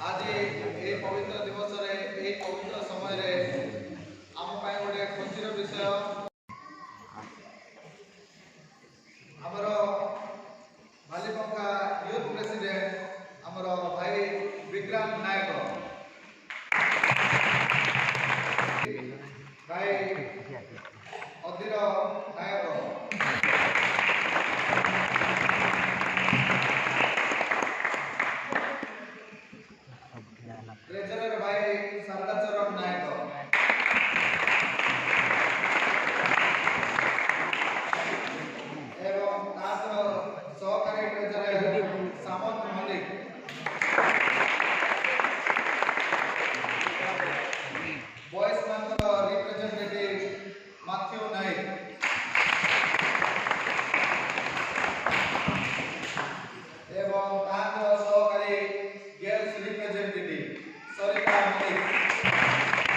आज ये पवित्र दिवस रे ये पवित्र समय रे आम पाए गोटे खुशीर विषय आमर बालीपंखा यूथ प्रेसिडेंट आमर भाई विक्रांत नायक भाई अधीर नायक ट्रेजरर भाई सरदाचरण नायक एवं सहकारी ट्रेजरर सामंत मल्लिक बॉयज मंत्र रिप्रेजेंटेटिव माथ्यू नायक एवं सहकारी गर्ल्स रिप्रेजेंटेटिव सरिता मल्लिक